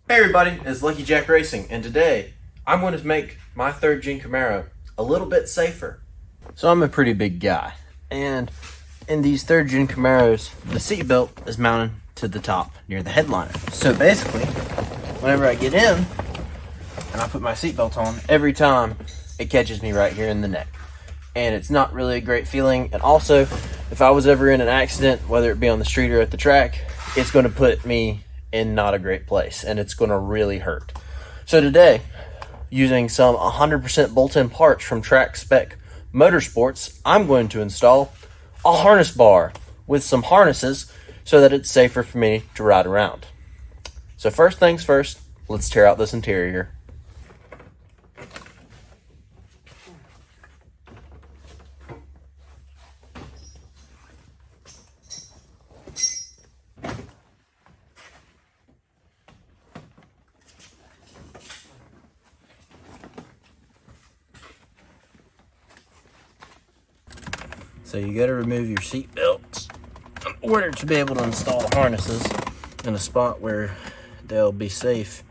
Hey everybody, it's Lucky Jack Racing, and today I'm going to make my third gen Camaro a little bit safer. So I'm a pretty big guy, and in these third gen Camaros, the seat belt is mounted to the top near the headliner. So basically, whenever I get in and I put my seat belt on, every time it catches me right here in the neck. And it's not really a great feeling. And also, if I was ever in an accident, whether it be on the street or at the track, it's going to put me in not a great place, and it's going to really hurt. So today, using some 100% bolt-in parts from Track Spec Motorsports, I'm going to install a harness bar with some harnesses so that it's safer for me to ride around. So first things first, let's tear out this interior. So you got to remove your seat belts in order to be able to install the harnesses in a spot where they'll be safe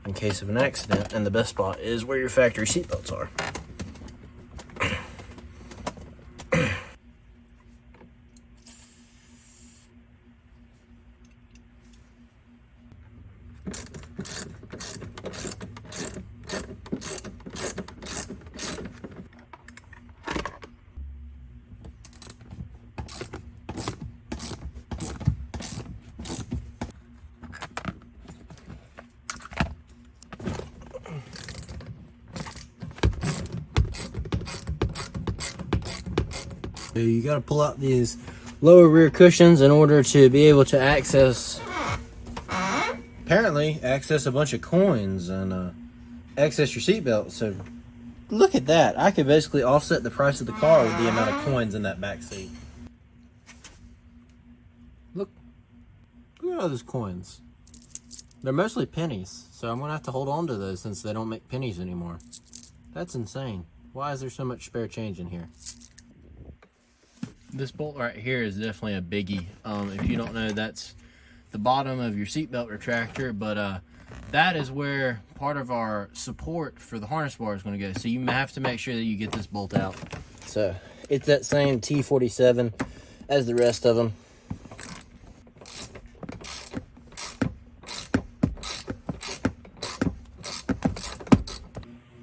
in case of an accident. And the best spot is where your factory seat belts are. So you got to pull out these lower rear cushions in order to be able to access a bunch of coins and access your seatbelt. So look at that. I could basically offset the price of the car with the amount of coins in that back seat. Look at all those coins. They're mostly pennies, so I'm gonna have to hold on to those since they don't make pennies anymore. That's insane. Why is there so much spare change in here? This bolt right here is definitely a biggie. If you don't know, that's the bottom of your seatbelt retractor, but that is where part of our support for the harness bar is going to go. So you have to make sure that you get this bolt out. So it's that same T47 as the rest of them.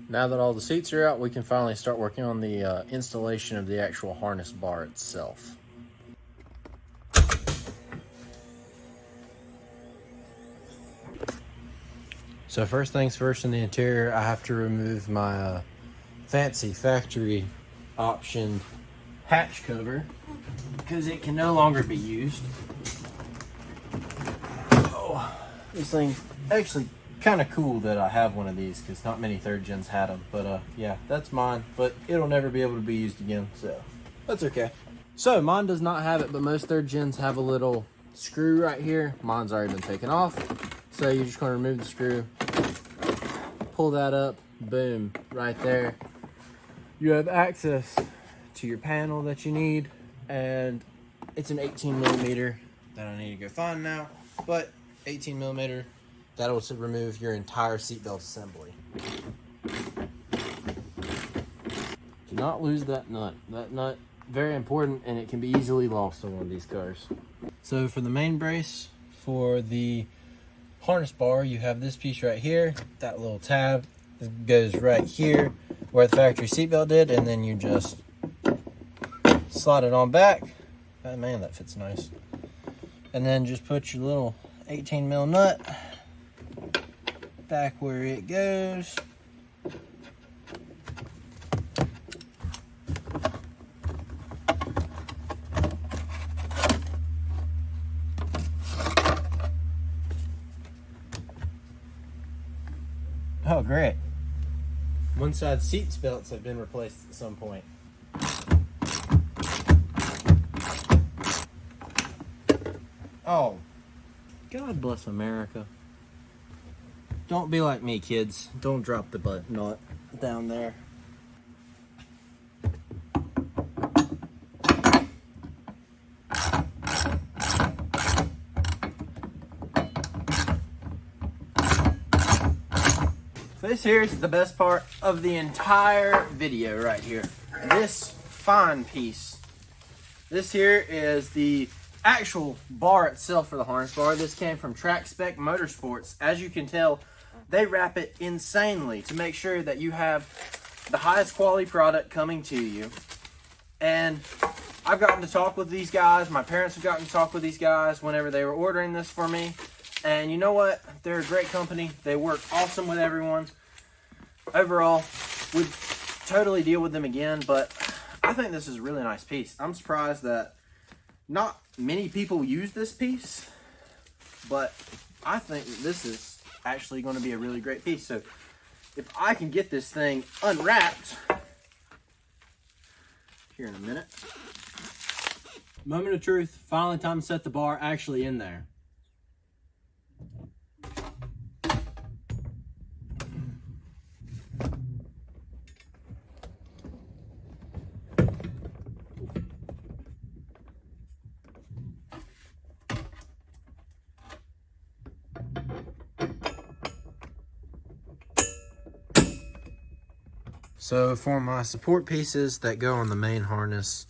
Now that all the seats are out, we can finally start working on the installation of the actual harness bar itself. So first things first, in the interior, I have to remove my fancy factory optioned hatch cover because it can no longer be used. Oh, this thing's actually kind of cool that I have one of these because not many third gens had them, but yeah, that's mine, but it'll never be able to be used again, so that's okay. So mine does not have it, but most third gens have a little screw right here. Mine's already been taken off, so you're just going to remove the screw, pull that up, boom, right there. You have access to your panel that you need, and it's an 18 millimeter that I need to go find now, but 18 millimeter. That'll remove your entire seatbelt assembly. Do not lose that nut. That nut, very important, and it can be easily lost on one of these cars. So for the main brace, for the harness bar, you have this piece right here. That little tab goes right here where the factory seatbelt did, and then you just slide it on back. Oh man, that fits nice. And then just put your little 18 mil nut back where it goes. Oh, great. One side seat belts have been replaced at some point. Oh, God bless America. Don't be like me, kids. Don't drop the butt nut down there. This here is the best part of the entire video right here. This fine piece. This here is the actual bar itself for the harness bar. This came from Track Spec Motorsports. As you can tell, they wrap it insanely to make sure that you have the highest quality product coming to you. And I've gotten to talk with these guys. My parents have gotten to talk with these guys whenever they were ordering this for me. And you know what? They're a great company. They work awesome with everyone. Overall, would totally deal with them again, but I think this is a really nice piece. I'm surprised that not many people use this piece, but I think this is actually going to be a really great piece. So if I can get this thing unwrapped here in a minute. Moment of truth, finally time to set the bar actually in there. So for my support pieces that go on the main harness,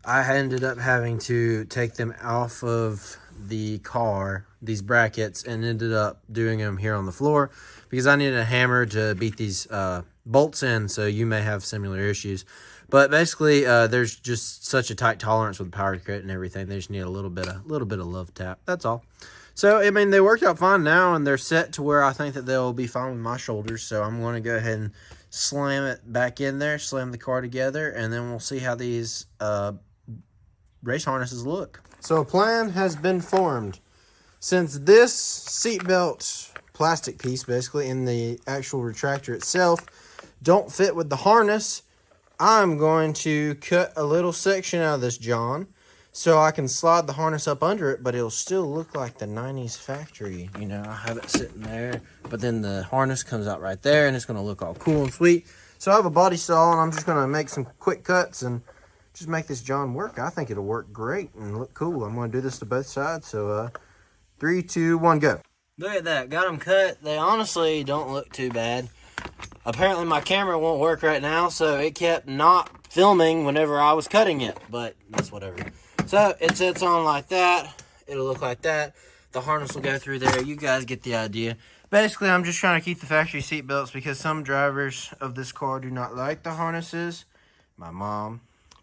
I ended up having to take them off of the car, these brackets, and ended up doing them here on the floor because I needed a hammer to beat these bolts in, so you may have similar issues. But basically, there's just such a tight tolerance with the power kit and everything. They just need a little bit of love tap. That's all. So, I mean, they worked out fine now, and they're set to where I think that they'll be fine with my shoulders. So I'm going to go ahead and slam it back in there, slam the car together, and then we'll see how these race harnesses look. So a plan has been formed. Since this seatbelt plastic piece, basically, in the actual retractor itself, don't fit with the harness, I'm going to cut a little section out of this John so I can slide the harness up under it, but it'll still look like the 90s factory. You know, I have it sitting there, but then the harness comes out right there, and it's going to look all cool and sweet. So I have a body saw, and I'm just going to make some quick cuts and just make this John work. I think it'll work great and look cool. I'm going to do this to both sides. So 3, 2, 1, go. Look at that. Got them cut. They honestly don't look too bad. Apparently my camera won't work right now, so it kept not filming whenever I was cutting it, but that's whatever. So it sits on like that. It'll look like that. The harness will go through there. You guys get the idea. Basically, I'm just trying to keep the factory seat belts because some drivers of this car do not like the harnesses. My mom.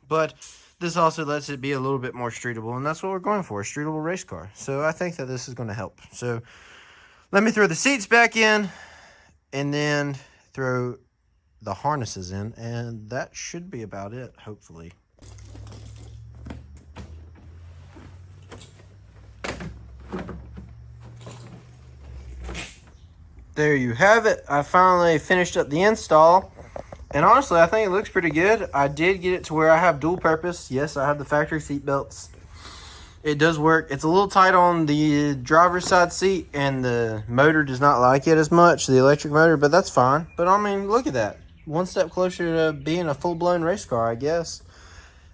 But this also lets it be a little bit more streetable, and that's what we're going for, a streetable race car. So I think that this is going to help. So let me throw the seats back in and then throw the harnesses in, and that should be about it, hopefully. There you have it. I finally finished up the install. And honestly, I think it looks pretty good. I did get it to where I have dual purpose. Yes, I have the factory seat belts. It does work. It's a little tight on the driver's side seat, and the motor does not like it as much, the electric motor, but that's fine. But I mean, look at that. One step closer to being a full-blown race car, I guess.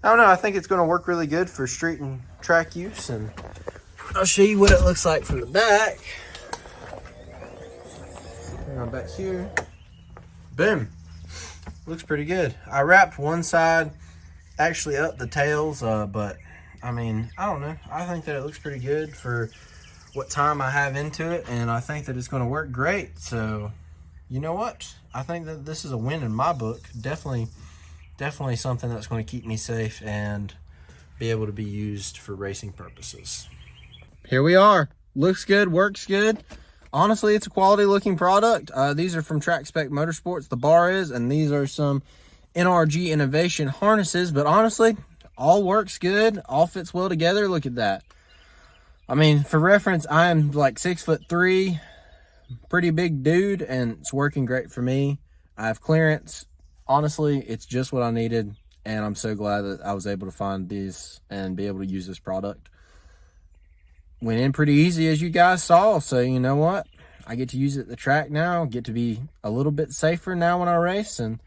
I don't know. I think it's going to work really good for street and track use, and I'll show you what it looks like from the back. Now back here. Boom. Looks pretty good. I wrapped one side actually up the tails, but I mean, I don't know. I think that it looks pretty good for what time I have into it, and I think that it's going to work great. So, you know what? I think that this is a win in my book. Definitely something that's going to keep me safe and be able to be used for racing purposes. Here we are. Looks good, works good. Honestly, it's a quality looking product. These are from Track Spec Motorsports, the bar is, and these are some NRG Innovation harnesses. But honestly, all works good, all fits well together. Look at that. I mean, for reference, I'm like 6'3", pretty big dude, and it's working great for me. I have clearance. Honestly, it's just what I needed, and I'm so glad that I was able to find these and be able to use this product. Went in pretty easy, as you guys saw, so you know what? I get to use it at the track now, get to be a little bit safer now when I race, and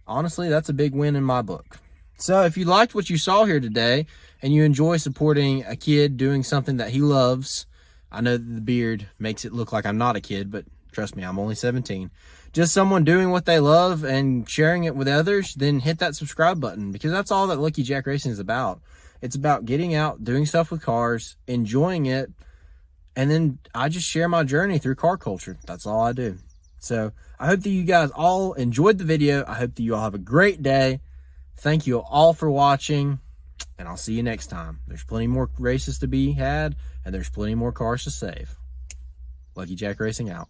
honestly, that's a big win in my book. So if you liked what you saw here today, and you enjoy supporting a kid doing something that he loves, I know that the beard makes it look like I'm not a kid, but Trust me, I'm only 17. Just someone doing what they love and sharing it with others, then hit that subscribe button, because that's all that Lucky Jack Racing is about. It's about getting out, doing stuff with cars, enjoying it, and then I just share my journey through car culture. That's all I do. So I hope that you guys all enjoyed the video. I hope that you all have a great day. Thank you all for watching, and I'll see you next time. There's plenty more races to be had, and there's plenty more cars to save. Lucky Jack Racing out.